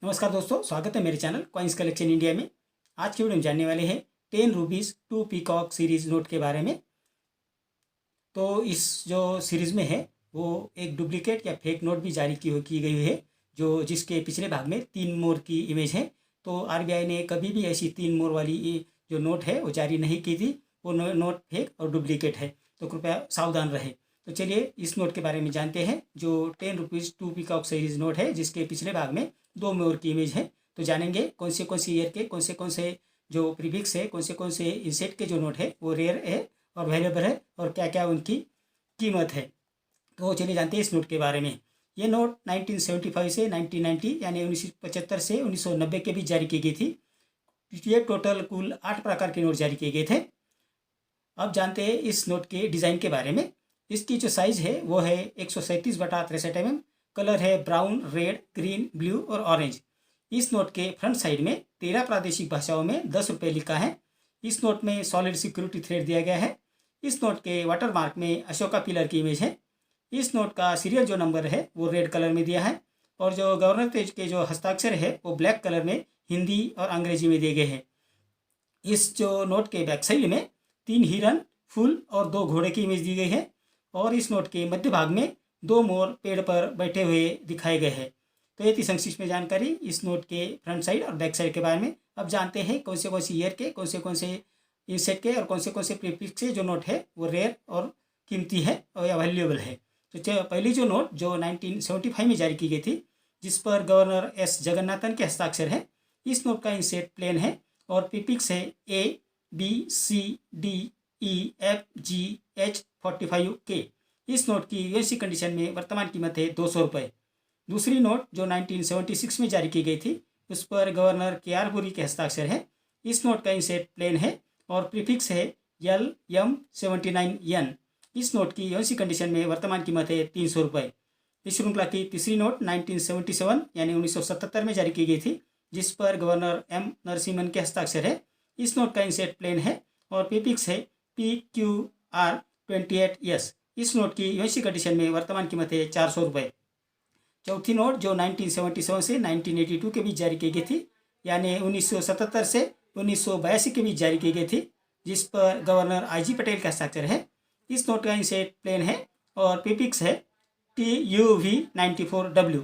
नमस्कार दोस्तों, स्वागत है मेरे चैनल कॉइन्स कलेक्शन इंडिया में। आज की वीडियो में जानने वाले हैं 10 रुपीज़ 2 पीकॉक सीरीज़ नोट के बारे में। तो इस जो सीरीज़ में है वो एक डुप्लीकेट या फेक नोट भी जारी की गई हुई है, जो जिसके पिछले भाग में 3 मोर की इमेज है। तो आरबीआई ने कभी भी ऐसी 3 मोर वाली जो नोट है वो जारी नहीं की थी। वो नोट फेक और डुप्लीकेट है, तो कृपया सावधान रहे। तो चलिए इस नोट के बारे में जानते हैं, जो 10 रुपीज़ 2 पीकॉक सीरीज़ नोट है, जिसके पिछले भाग में 2 मोर की इमेज है। तो जानेंगे कौन से ईयर के कौन से जो प्रीफिक्स है, कौन से इंसेट के जो नोट है वो रेयर है और वैल्यूएबल है, और क्या क्या उनकी कीमत है। तो चलिए जानते हैं इस नोट के बारे में। ये नोट 1975 से 1990 यानी 1975 से 1990 के बीच जारी की गई थी। ये टोटल कुल 8 प्रकार के नोट जारी किए गए थे। अब जानते हैं इस नोट के डिज़ाइन के बारे में। इसकी जो साइज़ है वो है 137/63 mm। कलर है ब्राउन, रेड, ग्रीन, ब्लू और ऑरेंज। इस नोट के फ्रंट साइड में 13 प्रादेशिक भाषाओं में 10 रुपये लिखा है। इस नोट में सॉलिड सिक्योरिटी थ्रेड दिया गया है। इस नोट के वाटर मार्क में अशोका पिलर की इमेज है। इस नोट का सीरियल जो नंबर है वो रेड कलर में दिया है, और जो गवर्नर पेज के जो हस्ताक्षर है वो ब्लैक कलर में हिंदी और अंग्रेजी में दिए गए हैं। इस जो नोट के बैक साइड में 3 हिरन, फूल और 2 घोड़े की इमेज दी गई है, और इस नोट के मध्य भाग में 2 मोर पेड़ पर बैठे हुए दिखाए गए हैं। तो ये थी संक्षिप्त में जानकारी इस नोट के फ्रंट साइड और बैक साइड के बारे में। अब जानते हैं कौन से ईयर के कौन से इंसेट के और कौन से प्रीफिक्स के जो नोट है वो रेयर और कीमती है और या वैल्यूएबल है। तो पहली जो नोट जो 1975 में जारी की गई थी, जिस पर गवर्नर एस जगन्नाथन के हस्ताक्षर है। इस नोट का इंसेट प्लेन है और प्रीफिक्स है ABCDEFGH45K। इस नोट की यूएससी कंडीशन में वर्तमान कीमत है 200 रुपये। दूसरी नोट जो 1976 में जारी की गई थी, उस पर गवर्नर KR बुरी के हस्ताक्षर है। इस नोट का इंसेट प्लेन है और प्रीफिक्स है LM79N। इस नोट की यूएससी कंडीशन में वर्तमान कीमत है 300 रुपये। इस श्रृंखला की तीसरी नोट 1977 यानी 1977 में जारी की गई थी, जिस पर गवर्नर M नरसिम्हन के हस्ताक्षर है। इस नोट का इंसेट प्लेन है और प्रीफिक्स है PQR28S। इस नोट की यूएससी कंडीशन में वर्तमान कीमत है 400 रुपये। चौथी नोट जो 1977 से 1982 के बीच जारी की गई थी, यानी 1977 से 1982 के बीच जारी की गई थी, जिस पर गवर्नर IG पटेल का हस्ताक्षर है। इस नोट का इंसेट प्लेन है और प्रीफिक्स है TUV94W।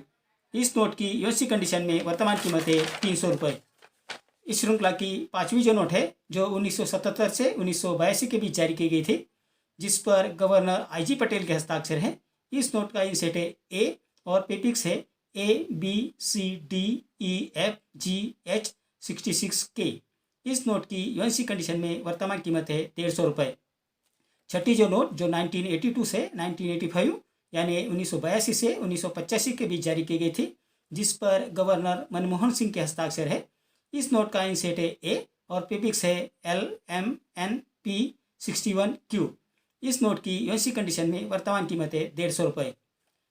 इस नोट की यूएससी कंडीशन में वर्तमान कीमत है 300 रुपये। इस श्रृंखला की पांचवी जो नोट है जो 1977 से 1982 के बीच जारी की गई थी, जिस पर गवर्नर IG पटेल के हस्ताक्षर है। इस नोट का इंसेट है A और प्रीफिक्स है ABCDEFGH66K। इस नोट की यूएससी कंडीशन में वर्तमान कीमत है 150 रुपये। छठी जो नोट जो 1982 से 1985 यानी 1982 से 1985 के बीच जारी की गई थी, जिस पर गवर्नर मनमोहन सिंह के हस्ताक्षर है। इस नोट का इंसेट है A और प्रीफिक्स है LMNP61Q। इस नोट की यूएससी कंडीशन में वर्तमान कीमत है 150 रुपये।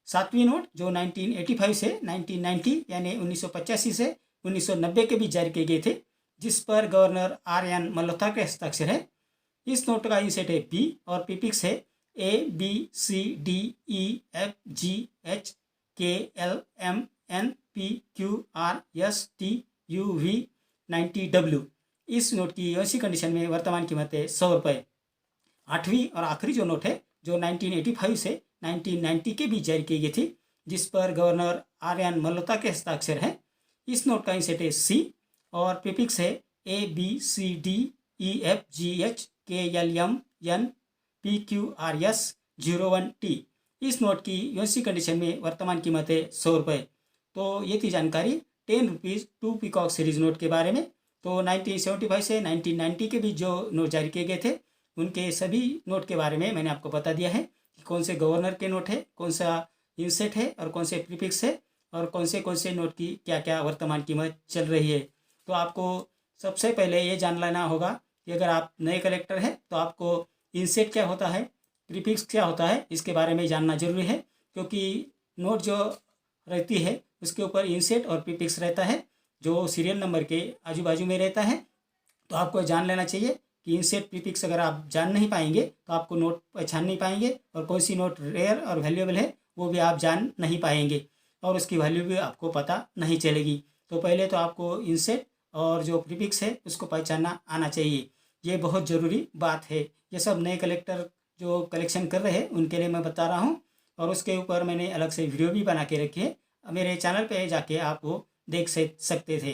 सातवीं नोट जो 1985 से 1990 यानी 1985 से 1990 के बीच जारी की गई थे, जिस पर गवर्नर RN मल्होत्रा के हस्ताक्षर है। इस नोट का इंसेट है B और प्रीफिक्स है ABCDEFGHKLMNPQRSTUV90W। इस नोट की यूएससी कंडीशन में वर्तमान कीमत है 100 रुपये। आठवीं और आखिरी जो नोट है जो 1985 से 1990 के बीच जारी की गई थी, जिस पर गवर्नर RN मल्होत्रा के हस्ताक्षर है। इस नोट का इंसेट है C और प्रीफिक्स है ABCDEFGHKLMNPQRS01T। इस नोट की यूएससी कंडीशन में वर्तमान कीमत है 100 रुपये। तो ये थी जानकारी 10 रुपीज़ 2 पीकॉक सीरीज नोट के बारे में। तो 1975 से 1990 के बीच जो नोट जारी किए गए थे, उनके सभी नोट के बारे में मैंने आपको बता दिया है कि कौन से गवर्नर के नोट है, कौन सा इंसेट है और कौन से प्रीफिक्स है, और कौन से नोट की क्या क्या वर्तमान कीमत चल रही है। तो आपको सबसे पहले ये जान लेना होगा कि अगर आप नए कलेक्टर हैं तो आपको इंसेट क्या होता है, प्रीफिक्स क्या होता है, इसके बारे में जानना जरूरी है। क्योंकि नोट जो रहती है उसके ऊपर इंसेट और प्रीफिक्स रहता है, जो सीरियल नंबर के आजू बाजू में रहता है। तो आपको जान लेना चाहिए कि इंसेट प्रीफिक्स अगर आप जान नहीं पाएंगे तो आपको नोट पहचान नहीं पाएंगे, और कौन सी नोट रेयर और वैल्यूएबल है वो भी आप जान नहीं पाएंगे, और उसकी वैल्यू भी आपको पता नहीं चलेगी। तो पहले तो आपको इनसेट और जो प्रीफिक्स है उसको पहचानना आना चाहिए। ये बहुत ज़रूरी बात है। ये सब नए कलेक्टर जो कलेक्शन कर रहे हैं उनके लिए मैं बता रहा हूँ, और उसके ऊपर मैंने अलग से वीडियो भी बना के रखी है, मेरे चैनल पे जाके आप वो देख सकते थे।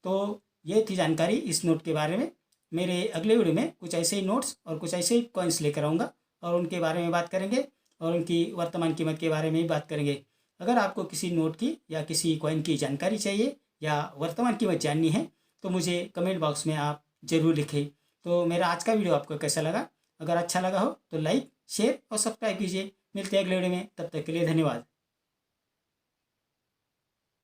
तो ये थी जानकारी इस नोट के बारे में। मेरे अगले वीडियो में कुछ ऐसे ही नोट्स और कुछ ऐसे ही कॉइन्स लेकर आऊँगा और उनके बारे में बात करेंगे और उनकी वर्तमान कीमत के बारे में भी बात करेंगे। अगर आपको किसी नोट की या किसी कॉइन की जानकारी चाहिए या वर्तमान कीमत जाननी है तो मुझे कमेंट बॉक्स में आप ज़रूर लिखें। तो मेरा आज का वीडियो आपको कैसा लगा? अगर अच्छा लगा हो तो लाइक, शेयर और सब्सक्राइब कीजिए। मिलते हैं अगले वीडियो में, तब तक के लिए धन्यवाद।